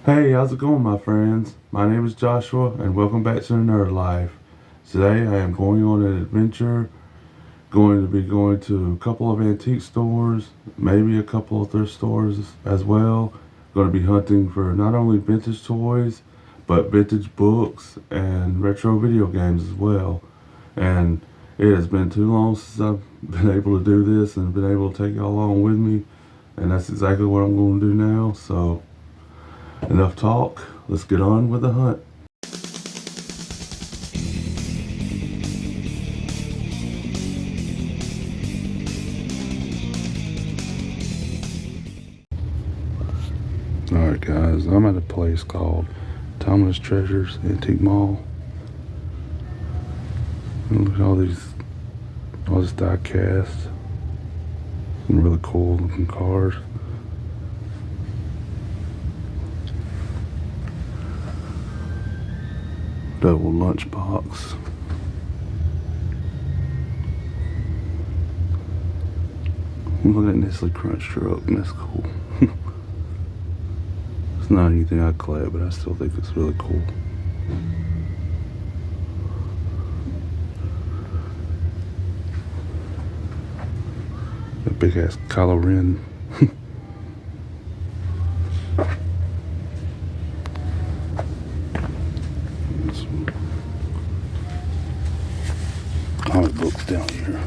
Hey, how's it going, my friends? My name is Joshua, and welcome back to the Nerd Life. Today, I am going on an adventure. Going to be going to a couple of antique stores, maybe a couple of thrift stores as well. Going to be hunting for not only vintage toys, but vintage books and retro video games as well. And it has been too long since I've been able to do this and been able to take y'all along with me. And that's exactly what I'm going to do now. So, enough talk. Let's get on with the hunt. Alright guys, I'm at a place called Timeless Treasures Antique Mall. And look at all this die cast. Some really cool looking cars. Double lunchbox. Look at that Nestle Crunch truck, that's cool. It's not anything I'd collect, but I still think it's really cool. A big ass Kylo Ren. Some comic books down here.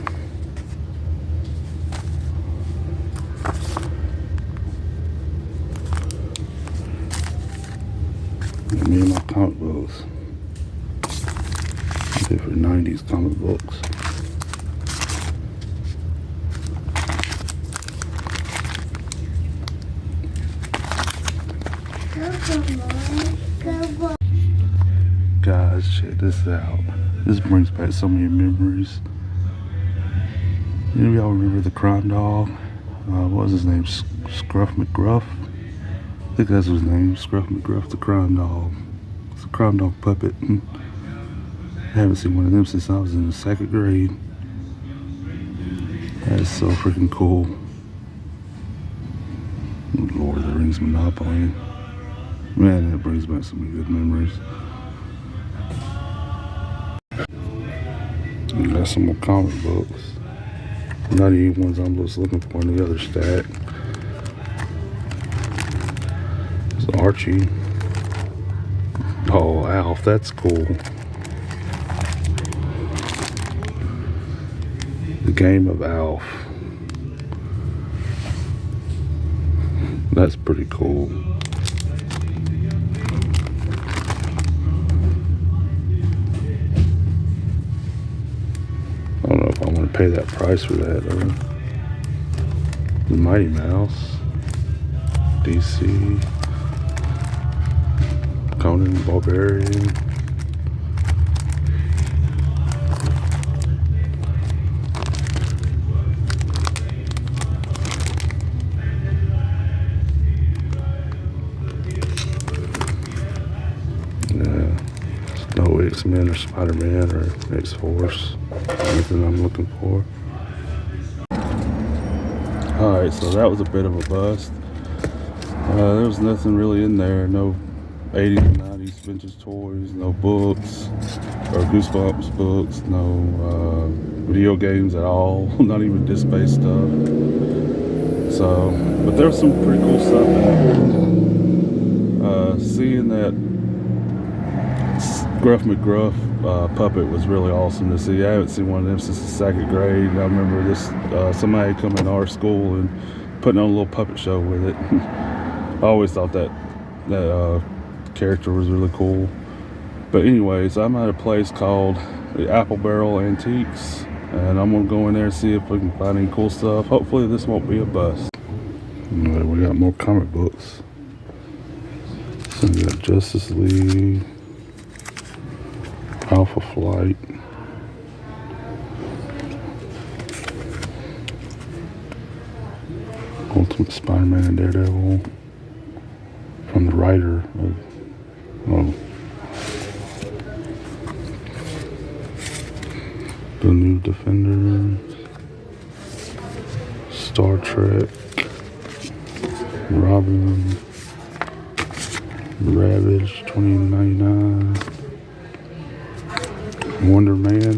Me and my comic books. Different 90s comic books. Guys, check this out. This brings back so many memories. Any of y'all remember the crime dog? What was his name? Scruff McGruff? I think that's his name. Scruff McGruff, the crime dog. It's a crime dog puppet. I haven't seen one of them since I was in the second grade. That is so freaking cool. Lord of the Rings Monopoly. Man, that brings back so many good memories. We got some more comic books. Not even ones I'm just looking for in the other stack. It's Archie. Oh, Alf, that's cool. The Game of Alf. That's pretty cool. I don't know if I want to pay that price for that though. The Mighty Mouse. DC. Conan the Barbarian. No X-Men or Spider-Man or X-Force. Anything I'm looking for. Alright, so that was a bit of a bust. There was nothing really in there. No 80s and 90s vintage toys, no books or Goosebumps books, no video games at all, not even disc-based stuff. So, but there's some pretty cool stuff in there. Seeing that Gruff McGruff puppet was really awesome to see. I haven't seen one of them since the second grade. I remember this somebody come in our school and putting on a little puppet show with it. I always thought that character was really cool. But anyways, I'm at a place called the Apple Barrel Antiques, and I'm gonna go in there and see if we can find any cool stuff. Hopefully this won't be a bust. Anyway, we got more comic books. So we got Justice League, Alpha Flight, Ultimate Spider-Man and Daredevil, from the writer of The New Defenders, Star Trek, Robin, Ravage, $20.99. Wonder Man.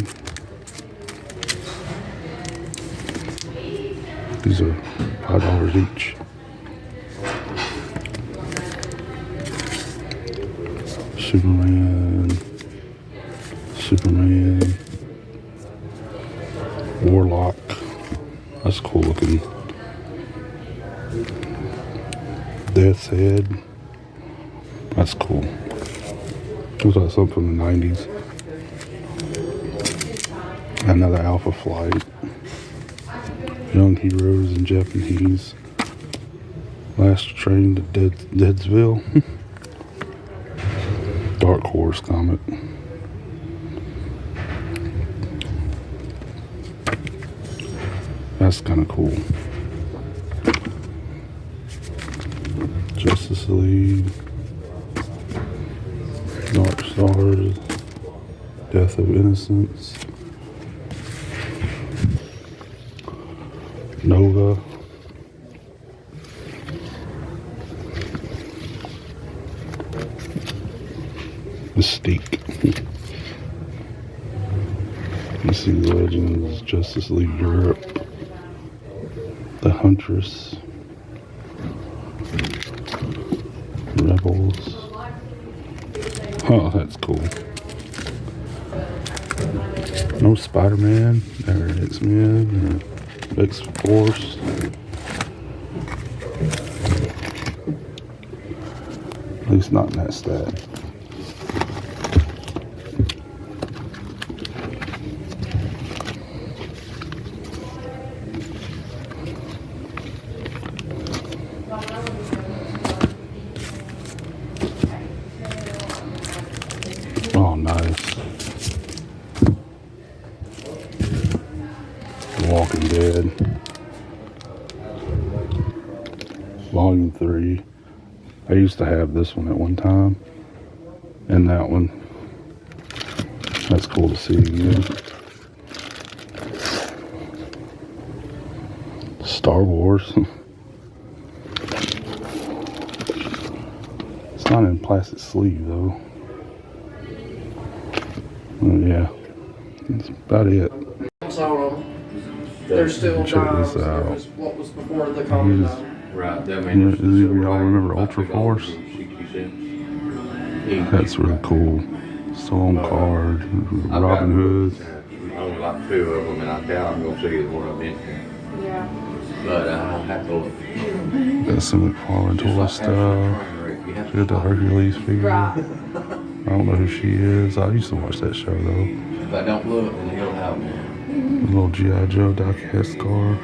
These are $5 each. Superman. Warlock. That's cool looking. Death's Head. That's cool. Looks like something from the 90s. Another Alpha Flight. Young Heroes in Japanese. Last Train to Deadsville. Dark Horse comic. That's kind of cool. Justice League. Dark Stars. Death of Innocence. Nova. Mystique. DC Legends, Justice League Europe, The Huntress, Rebels. Oh, that's cool. No Spider-Man, or X-Men, or X-Force. At least not in that stat. Oh, nice. The Walking Dead. Volume 3. I used to have this one at one time. And that one. That's cool to see again. Star Wars. It's not in plastic sleeve though. Oh, yeah, that's about it. They're still Check this out. What was before the comic. Right. Does y'all remember Ultra Force? That's really cool. Stone Card, Robin Hood. I only like 2 of them, and I doubt I'm going to see one of them. Yeah. But I'll have to look. Got some McFarlane toy stuff. She got the Hercules figure. I don't know who she is. I used to watch that show though. If I don't look, then he'll have one. A little G.I. Joe die-cast car.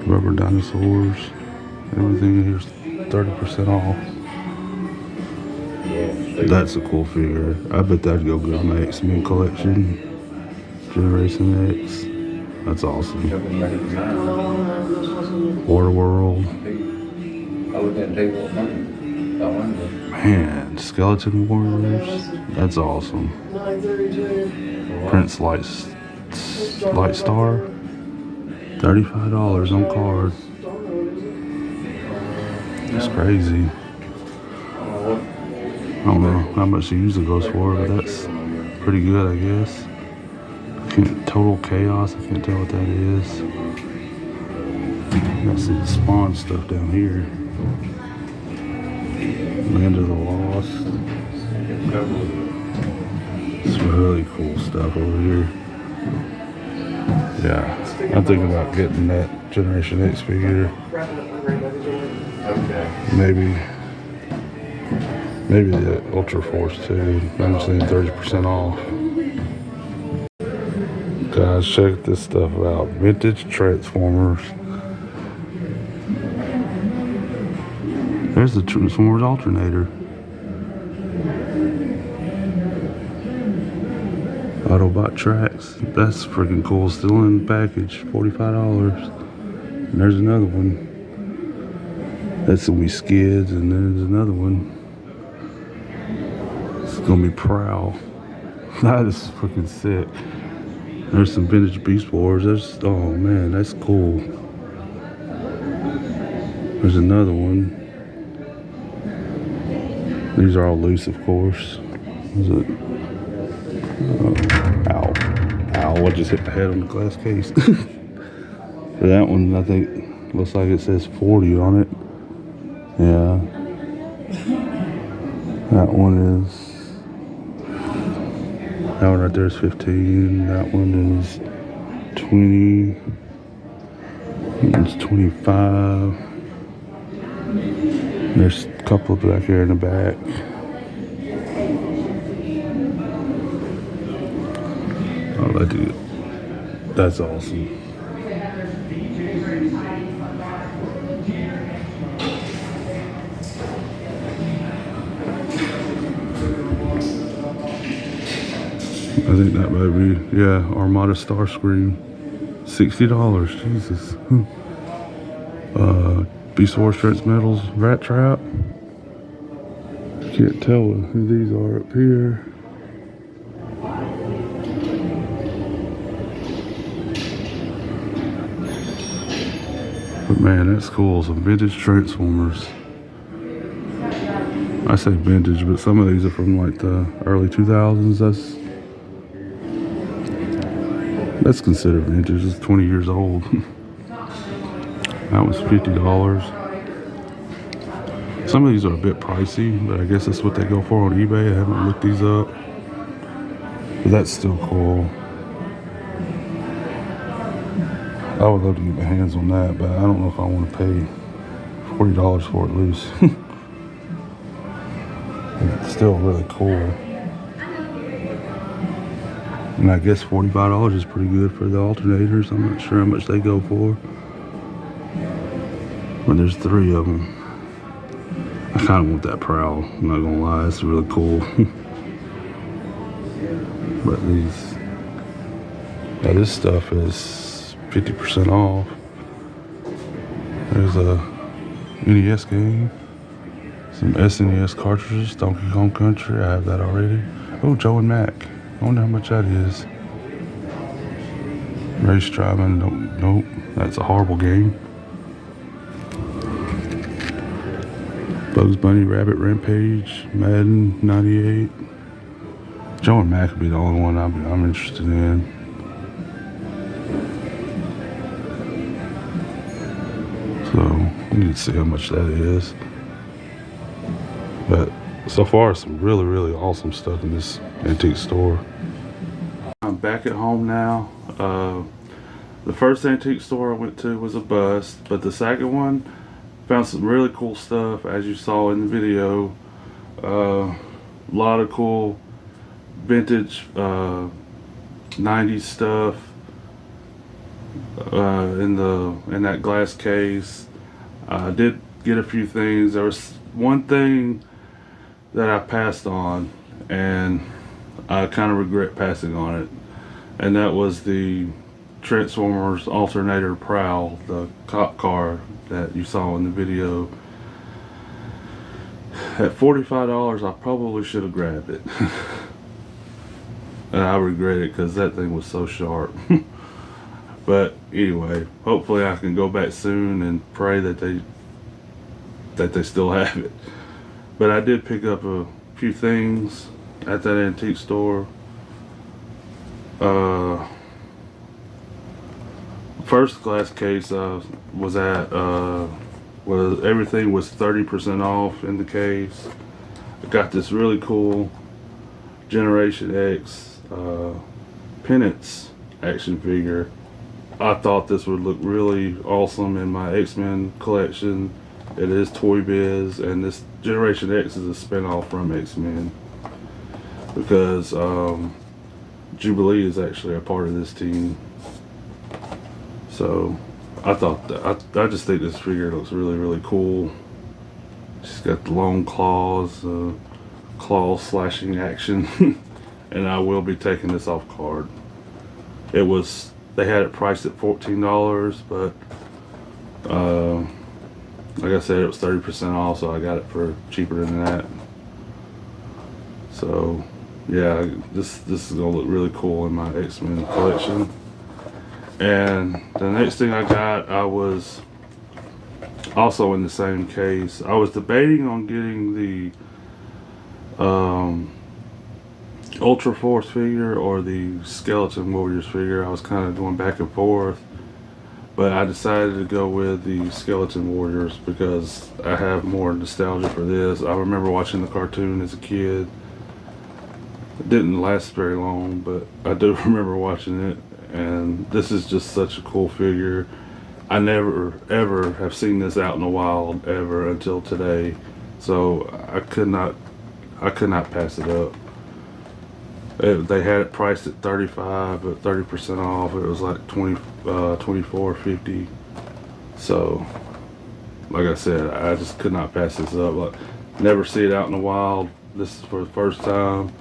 Rubber dinosaurs. Everything in here's 30% off. That's a cool figure. I bet that'd go good in my X-Men collection. Generation X. That's awesome. Waterworld. Man, Skeleton Warriors. That's awesome. 932. Prince Lightstar. $35 on card. That's crazy. I don't know how much it usually goes for, but that's pretty good, I guess. Total Chaos, I can't tell what that is. Got some Spawn stuff down here. Land of the Lost. Some really cool stuff over here. Yeah, I'm thinking about getting that Generation X figure. Maybe the Ultra Force too. I'm saying 30% off. Guys, check this stuff out. Vintage Transformers. There's the Transformers alternator. Autobot tracks. That's freaking cool. Still in the package. $45. And there's another one. That's gonna be Skids, and then there's another one. It's gonna be Prowl. That is freaking sick. There's some vintage Beast Wars. Oh man, that's cool. There's another one. These are all loose, of course. Is it? Ow. Ow, I just hit my head on the glass case. For that one, I think, looks like it says 40 on it. Yeah. That one right there is 15. That one is 20. It's 25. There's a couple back here in the back. Oh, that's awesome. I think that might be, yeah, Armada Starscream. $60. Jesus. Beast Wars Trent Metals Rat Trap. Can't tell who these are up here. But man, that's cool. Some vintage Transformers. I say vintage, but some of these are from like the early 2000s. That's considered vintage. It's 20 years old. That was $50. Some of these are a bit pricey, but I guess that's what they go for on eBay. I haven't looked these up, but that's still cool. I would love to get my hands on that, but I don't know if I want to pay $40 for it loose. It's still really cool. And I guess $45 is pretty good for the alternators. I'm not sure how much they go for. But there's 3 of them. I kind of want that Prowl. I'm not gonna lie, it's really cool. But this stuff is 50% off. There's a NES game. Some SNES cartridges, Donkey Kong Country. I have that already. Oh, Joe and Mac. I wonder how much that is. Race driving. Nope. That's a horrible game. Bugs Bunny, Rabbit Rampage, Madden 98. Joe and Mac would be the only one I'm interested in. So you need to see how much that is. But so far, some really, really awesome stuff in this antique store. I'm back at home now. The first antique store I went to was a bust, but the second one found some really cool stuff, as you saw in the video. A lot of cool vintage 90s stuff in that glass case. I did get a few things. There was one thing that I passed on, and I kind of regret passing on it, and that was the Transformers alternator Prowl, the cop car that you saw in the video. At $45, I probably should have grabbed it. And I regret it because that thing was so sharp. But anyway, hopefully I can go back soon and pray that they still have it. But I did pick up a few things at that antique store. First glass case was at everything was 30% off in the case. I got this really cool Generation X Penance action figure. I thought this would look really awesome in my X-Men collection. It is Toy Biz, and this Generation X is a spin-off from X-Men because Jubilee is actually a part of this team. So I thought that I just think this figure looks really, really cool. She's got the long claws, claw slashing action. And I will be taking this off card. They had it priced at $14, but like I said, it was 30% off, so I got it for cheaper than that. So yeah, this is gonna look really cool in my X-Men collection. And the next thing I got, I Also in the same case, I was debating on getting the Ultra Force figure or the Skeleton Warriors figure. I was kind of going back and forth, but I decided to go with the Skeleton Warriors because I have more nostalgia for this. I remember watching the cartoon as a kid. It didn't last very long, but I do remember watching it, and this is just such a cool figure. I never ever have seen this out in the wild ever until today, so I could not pass it up. They had it priced at 35, but 30% off. It was like 24.50. So, like I said, I just could not pass this up. Like, never see it out in the wild. This is for the first time.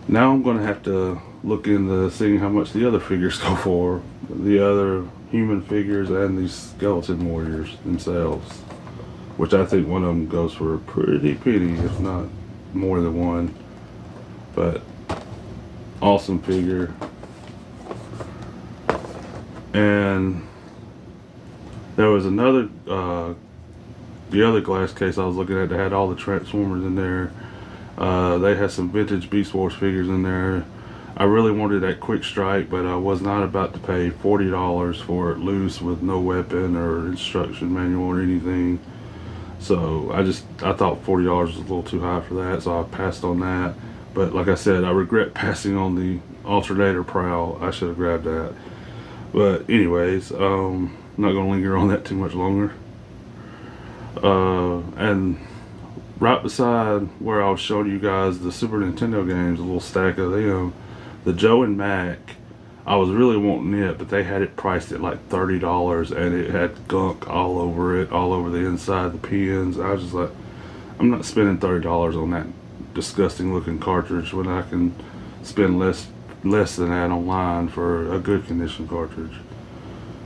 Now I'm gonna have to look into seeing how much the other figures go for, the other human figures and these skeleton warriors themselves, which I think one of them goes for a pretty penny, if not more than one. But awesome figure. And there was another, the other glass case I was looking at that had all the Transformers in there. They had some vintage Beast Wars figures in there. I really wanted that Quick Strike, but I was not about to pay $40 for it loose with no weapon or instruction manual or anything. So I thought $40 was a little too high for that, so I passed on that. But like I said, I regret passing on the alternator prowl. I should have grabbed that. But anyways, I'm not gonna linger on that too much longer. And right beside where I was showing you guys the Super Nintendo games, a little stack of them, the Joe and Mac, I was really wanting it, but they had it priced at like $30, and it had gunk all over it, all over the inside, the pins. I was just like, I'm not spending $30 on that disgusting looking cartridge when I can spend less than that online for a good condition cartridge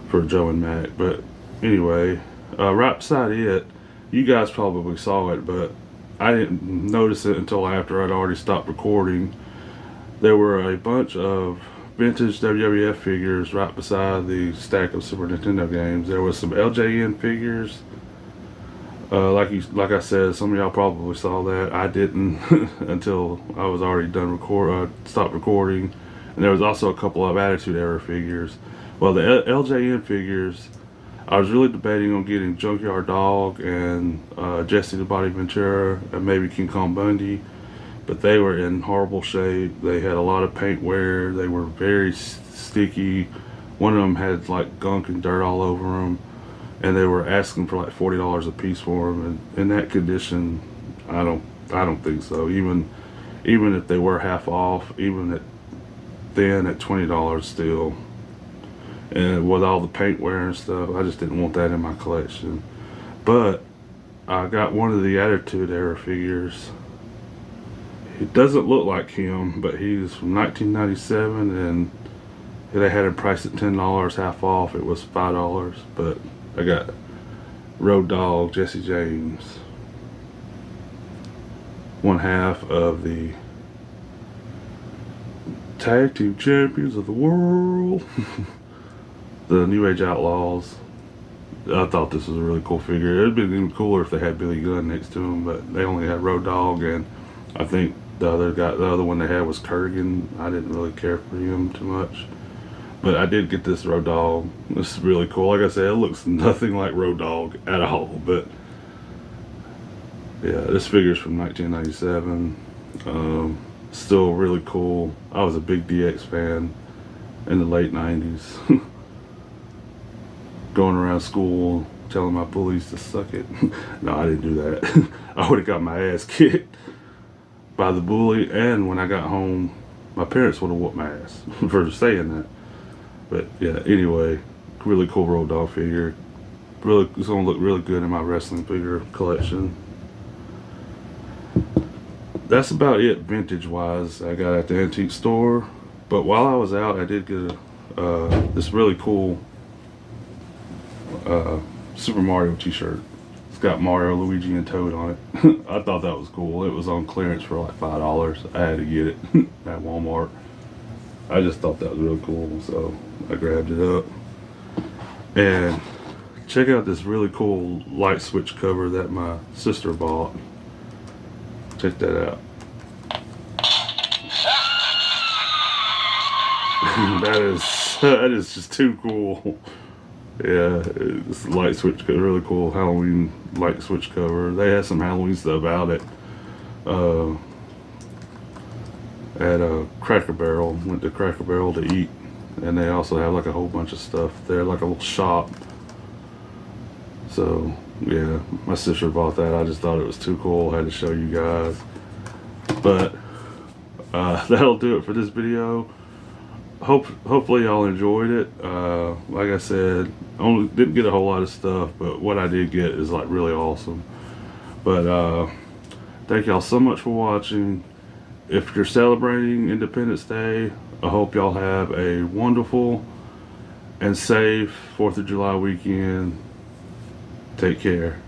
for Joe and Mac. But anyway, right beside it, you guys probably saw it, but I didn't notice it until after I'd already stopped recording. There were a bunch of vintage WWF figures right beside the stack of Super Nintendo games. There was some LJN figures. Like I said, some of y'all probably saw that. I didn't until I was already done stopped recording. And there was also a couple of Attitude Era figures. Well, the LJN figures, I was really debating on getting Junkyard Dog and Jesse the Body Ventura and maybe King Kong Bundy, but they were in horrible shape. They had a lot of paint wear. They were very sticky. One of them had like gunk and dirt all over them, and they were asking for like $40 a piece for them. And in that condition, I don't think so. Even if they were half off, even at $20 still. And with all the paint wear and stuff, I just didn't want that in my collection. But I got one of the Attitude Era figures. He doesn't look like him, but he's from 1997, and they had it priced at $10, half off. It was $5. But I got Road Dogg, Jesse James, one half of the Tag Team Champions of the World. The New Age Outlaws. I thought this was a really cool figure. It'd been even cooler if they had Billy Gunn next to him, but they only had Road Dogg, and I think the other one they had was Kurgan. I didn't really care for him too much, but I did get this Road Dogg. This is really cool. Like I said, it looks nothing like Road Dogg at all, but yeah, this figure's from 1997. Still really cool. I was a big DX fan in the late 90s. Going around school telling my bullies to suck it. No, I didn't do that. I would have got my ass kicked by the bully, and when I got home, my parents would have whooped my ass for saying that. But yeah, anyway, really cool Road Dogg figure. Really, it's gonna look really good in my wrestling figure collection. That's about it vintage wise I got at the antique store. But while I was out, I did get this really cool Super Mario t-shirt. It's got Mario, Luigi, and Toad on it. I thought that was cool. It was on clearance for like $5. I had to get it at Walmart. I just thought that was really cool, so I grabbed it up. And check out this really cool light switch cover that my sister bought. Check that out. that is just too cool. Yeah, it's a light switch cover, really cool Halloween light switch cover. They had some Halloween stuff out at Cracker Barrel. Went to Cracker Barrel to eat, and they also have like a whole bunch of stuff there, like a little shop. So yeah, my sister bought that. I just thought it was too cool. I had to show you guys. But that'll do it for this video. Hopefully y'all enjoyed it. Like I said, only didn't get a whole lot of stuff, but what I did get is like really awesome. But thank y'all so much for watching. If you're celebrating Independence Day, I hope y'all have a wonderful and safe 4th of July weekend. Take care.